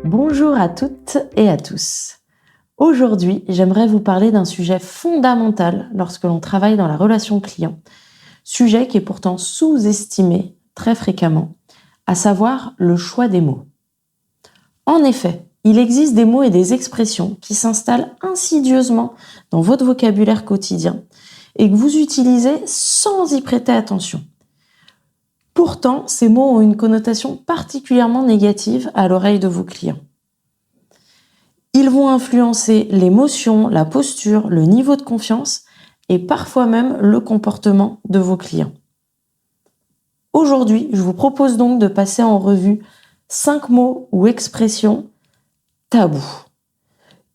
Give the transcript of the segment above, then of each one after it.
Bonjour à toutes et à tous. Aujourd'hui, j'aimerais vous parler d'un sujet fondamental lorsque l'on travaille dans la relation client, sujet qui est pourtant sous-estimé très fréquemment, à savoir le choix des mots. En effet, il existe des mots et des expressions qui s'installent insidieusement dans votre vocabulaire quotidien et que vous utilisez sans y prêter attention. Pourtant, ces mots ont une connotation particulièrement négative à l'oreille de vos clients. Ils vont influencer l'émotion, la posture, le niveau de confiance et parfois même le comportement de vos clients. Aujourd'hui, je vous propose donc de passer en revue 5 mots ou expressions tabous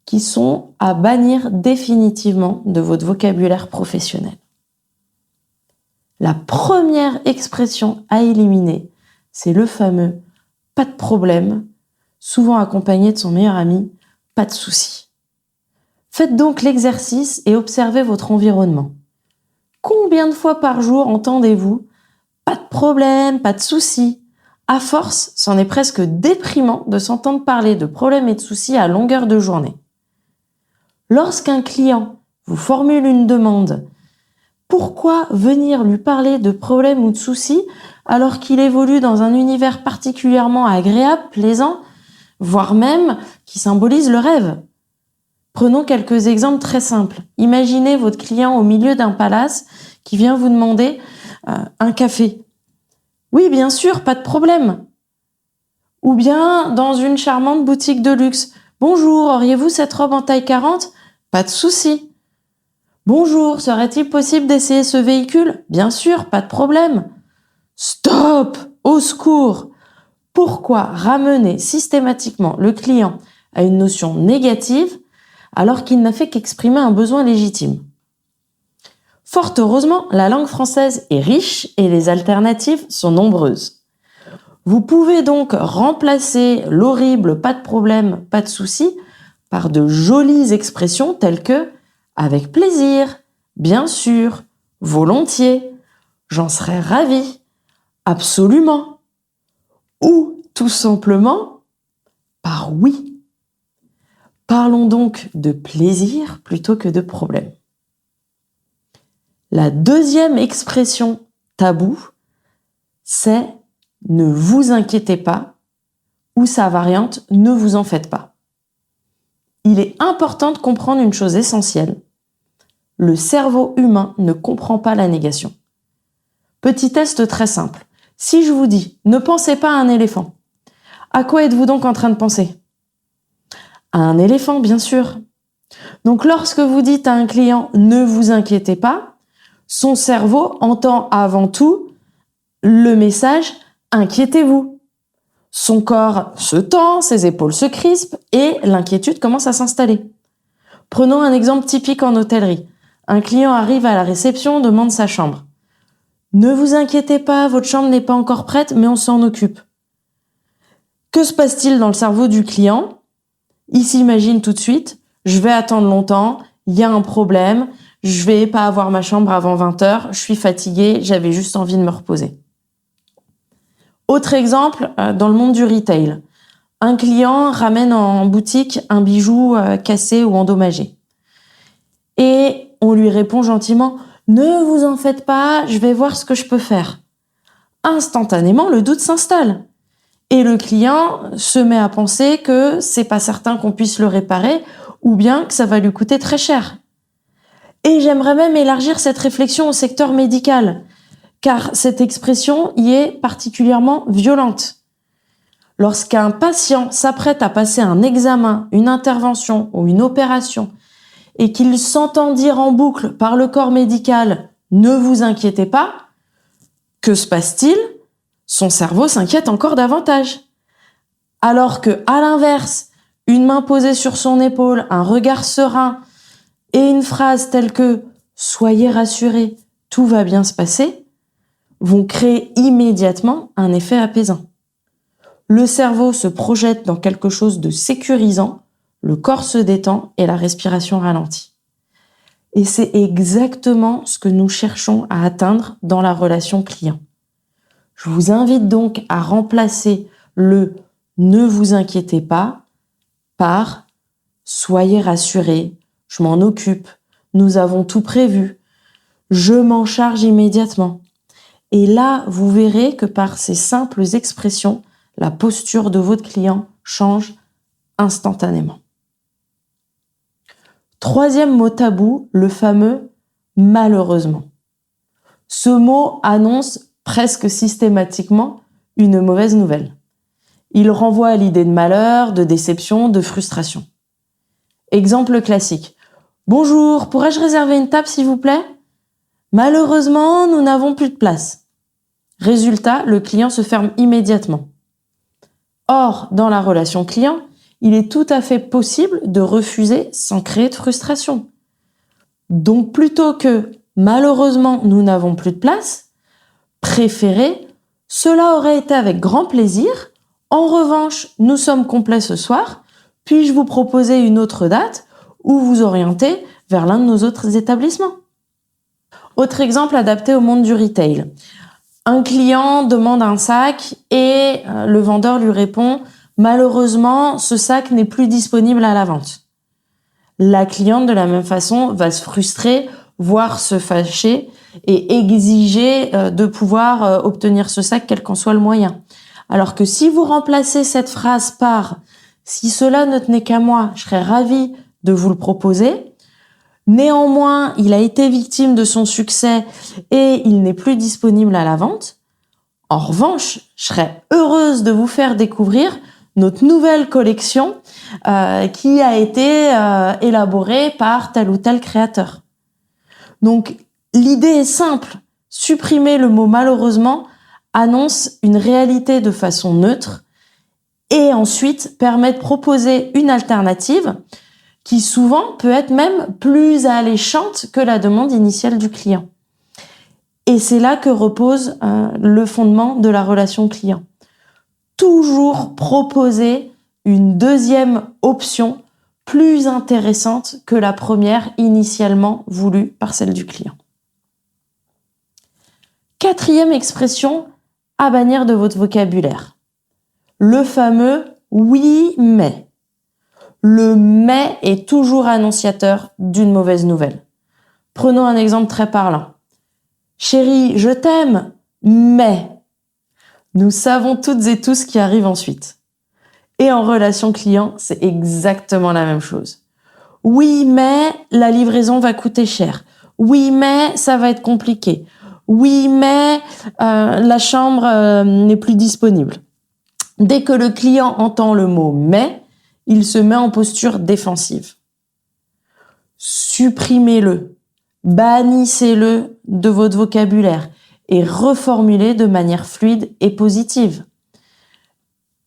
qui sont à bannir définitivement de votre vocabulaire professionnel. La première expression à éliminer, c'est le fameux « pas de problème », souvent accompagné de son meilleur ami « pas de souci ». Faites donc l'exercice et observez votre environnement. Combien de fois par jour entendez-vous « pas de problème, pas de souci ». À force, c'en est presque déprimant de s'entendre parler de problèmes et de soucis à longueur de journée. Lorsqu'un client vous formule une demande, pourquoi venir lui parler de problèmes ou de soucis alors qu'il évolue dans un univers particulièrement agréable, plaisant, voire même qui symbolise le rêve? Prenons quelques exemples très simples. Imaginez votre client au milieu d'un palace qui vient vous demander un café. Oui, bien sûr, pas de problème. Ou bien dans une charmante boutique de luxe. Bonjour, auriez-vous cette robe en taille 40? Pas de souci. Bonjour, serait-il possible d'essayer ce véhicule? Bien sûr, pas de problème. Stop! Au secours! Pourquoi ramener systématiquement le client à une notion négative alors qu'il n'a fait qu'exprimer un besoin légitime? Fort heureusement, la langue française est riche et les alternatives sont nombreuses. Vous pouvez donc remplacer l'horrible « pas de problème, pas de souci » par de jolies expressions telles que « avec plaisir »,« bien sûr »,« volontiers »,« j'en serais ravi »,« absolument » ou tout simplement par « oui ». Parlons donc de plaisir plutôt que de problème. La deuxième expression taboue, c'est « ne vous inquiétez pas » ou sa variante « ne vous en faites pas ». Il est important de comprendre une chose essentielle. Le cerveau humain ne comprend pas la négation. Petit test très simple. Si je vous dis « ne pensez pas à un éléphant », à quoi êtes-vous donc en train de penser? À un éléphant, bien sûr. Donc lorsque vous dites à un client « ne vous inquiétez pas », son cerveau entend avant tout le message « inquiétez-vous ». Son corps se tend, ses épaules se crispent et l'inquiétude commence à s'installer. Prenons un exemple typique en hôtellerie. Un client arrive à la réception, demande sa chambre. Ne vous inquiétez pas, votre chambre n'est pas encore prête, mais on s'en occupe. Que se passe-t-il dans le cerveau du client? Il s'imagine tout de suite, je vais attendre longtemps, il y a un problème, je vais pas avoir ma chambre avant 20h, je suis fatigué, j'avais juste envie de me reposer. Autre exemple, dans le monde du retail. Un client ramène en boutique un bijou cassé ou endommagé. Et on lui répond gentiment « Ne vous en faites pas, je vais voir ce que je peux faire ». Instantanément, le doute s'installe. Et le client se met à penser que c'est pas certain qu'on puisse le réparer ou bien que ça va lui coûter très cher. Et j'aimerais même élargir cette réflexion au secteur médical, car cette expression y est particulièrement violente. Lorsqu'un patient s'apprête à passer un examen, une intervention ou une opération et qu'il s'entend dire en boucle par le corps médical « ne vous inquiétez pas », que se passe-t-il? Son cerveau s'inquiète encore davantage. Alors que, à l'inverse, une main posée sur son épaule, un regard serein et une phrase telle que « soyez rassurés, tout va bien se passer » vont créer immédiatement un effet apaisant. Le cerveau se projette dans quelque chose de sécurisant, le corps se détend et la respiration ralentit. Et c'est exactement ce que nous cherchons à atteindre dans la relation client. Je vous invite donc à remplacer le « ne vous inquiétez pas par soyez rassurés, je m'en occupe, nous avons tout prévu, je m'en charge immédiatement. Et là, vous verrez que par ces simples expressions, la posture de votre client change instantanément. Troisième mot tabou, le fameux « malheureusement ». Ce mot annonce presque systématiquement une mauvaise nouvelle. Il renvoie à l'idée de malheur, de déception, de frustration. Exemple classique. « Bonjour, pourrais-je réserver une table s'il vous plaît ? Malheureusement, nous n'avons plus de place. » Résultat, le client se ferme immédiatement. Or, dans la relation client, il est tout à fait possible de refuser sans créer de frustration. Donc, plutôt que « malheureusement, nous n'avons plus de place », préférez « cela aurait été avec grand plaisir. En revanche, nous sommes complets ce soir. Puis-je vous proposer une autre date ou vous orienter vers l'un de nos autres établissements ?» Autre exemple adapté au monde du retail. Un client demande un sac et le vendeur lui répond « Malheureusement, ce sac n'est plus disponible à la vente. » La cliente, de la même façon, va se frustrer, voire se fâcher et exiger de pouvoir obtenir ce sac, quel qu'en soit le moyen. Alors que si vous remplacez cette phrase par « Si cela ne tenait qu'à moi, je serais ravie de vous le proposer. Néanmoins, il a été victime de son succès et il n'est plus disponible à la vente. En revanche, je serais heureuse de vous faire découvrir notre nouvelle collection qui a été élaborée par tel ou tel créateur. » Donc, l'idée est simple. Supprimer le mot « malheureusement » annonce une réalité de façon neutre et ensuite permet de proposer une alternative qui souvent peut être même plus alléchante que la demande initiale du client. Et c'est là que repose le fondement de la relation client. Toujours proposer une deuxième option plus intéressante que la première initialement voulue par celle du client. Quatrième expression à bannir de votre vocabulaire. Le fameux « oui, mais ». Le « mais » est toujours annonciateur d'une mauvaise nouvelle. Prenons un exemple très parlant. « Chérie, je t'aime, mais… » Nous savons toutes et tous ce qui arrive ensuite. Et en relation client, c'est exactement la même chose. « Oui, mais la livraison va coûter cher. Oui, mais ça va être compliqué. Oui, mais la chambre n'est plus disponible. » Dès que le client entend le mot « mais », il se met en posture défensive. Supprimez-le, bannissez-le de votre vocabulaire et reformulez de manière fluide et positive.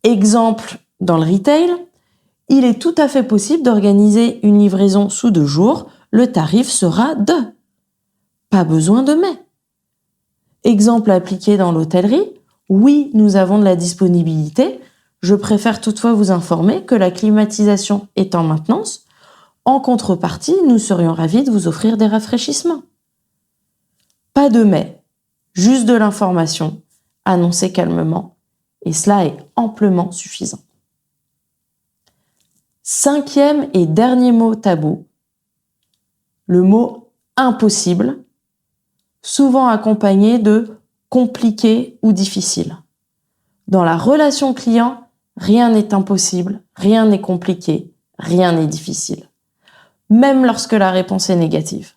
Exemple dans le retail, il est tout à fait possible d'organiser une livraison sous 2 jours, le tarif sera de. Pas besoin de mais. Exemple appliqué dans l'hôtellerie, oui, nous avons de la disponibilité. Je préfère toutefois vous informer que la climatisation est en maintenance. En contrepartie, nous serions ravis de vous offrir des rafraîchissements. Pas de mais, juste de l'information, annoncée calmement, et cela est amplement suffisant. 5e et dernier mot tabou, le mot impossible, souvent accompagné de compliqué ou difficile. Dans la relation client, rien n'est impossible, rien n'est compliqué, rien n'est difficile. Même lorsque la réponse est négative.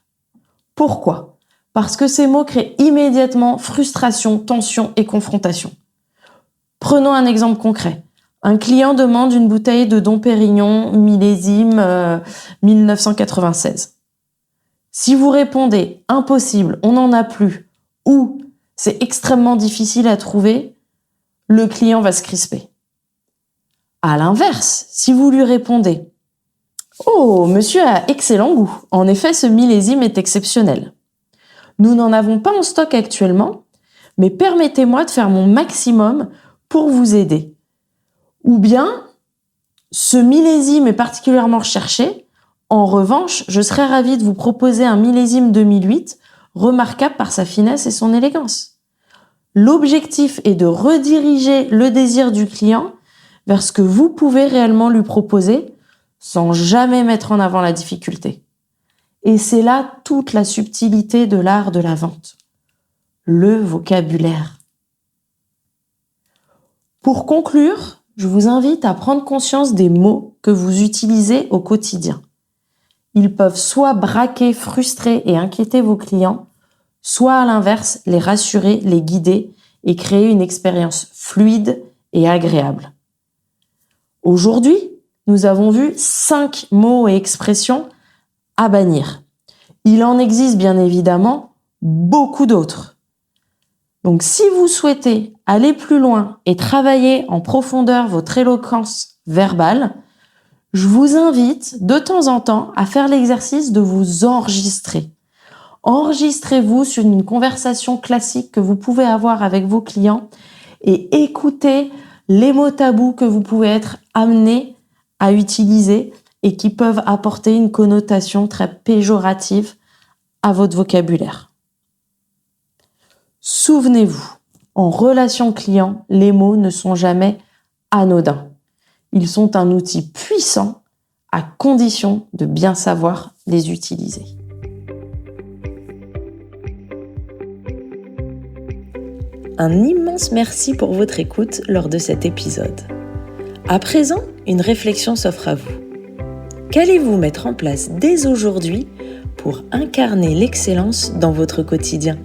Pourquoi ? Parce que ces mots créent immédiatement frustration, tension et confrontation. Prenons un exemple concret. Un client demande une bouteille de Dom Pérignon millésime 1996. Si vous répondez « impossible, on n'en a plus » ou « c'est extrêmement difficile à trouver », le client va se crisper. À l'inverse, si vous lui répondez « Oh, monsieur a excellent goût. En effet, ce millésime est exceptionnel. Nous n'en avons pas en stock actuellement, mais permettez-moi de faire mon maximum pour vous aider. » Ou bien « Ce millésime est particulièrement recherché. En revanche, je serais ravi de vous proposer un millésime 2008, remarquable par sa finesse et son élégance. » L'objectif est de rediriger le désir du client vers ce que vous pouvez réellement lui proposer sans jamais mettre en avant la difficulté. Et c'est là toute la subtilité de l'art de la vente. Le vocabulaire. Pour conclure, je vous invite à prendre conscience des mots que vous utilisez au quotidien. Ils peuvent soit braquer, frustrer et inquiéter vos clients, soit à l'inverse, les rassurer, les guider et créer une expérience fluide et agréable. Aujourd'hui, nous avons vu 5 mots et expressions à bannir. Il en existe bien évidemment beaucoup d'autres. Donc si vous souhaitez aller plus loin et travailler en profondeur votre éloquence verbale, je vous invite de temps en temps à faire l'exercice de vous enregistrer. Enregistrez-vous sur une conversation classique que vous pouvez avoir avec vos clients et écoutez les mots tabous que vous pouvez être amenés à utiliser et qui peuvent apporter une connotation très péjorative à votre vocabulaire. Souvenez-vous, en relation client, les mots ne sont jamais anodins. Ils sont un outil puissant à condition de bien savoir les utiliser. Un immense merci pour votre écoute lors de cet épisode. À présent, une réflexion s'offre à vous. Qu'allez-vous mettre en place dès aujourd'hui pour incarner l'excellence dans votre quotidien ?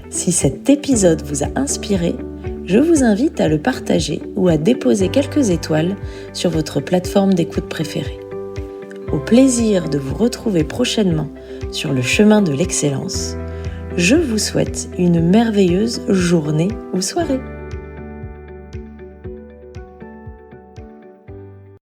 Si cet épisode vous a inspiré, je vous invite à le partager ou à déposer quelques étoiles sur votre plateforme d'écoute préférée. Au plaisir de vous retrouver prochainement sur le chemin de l'excellence, je vous souhaite une merveilleuse journée ou soirée.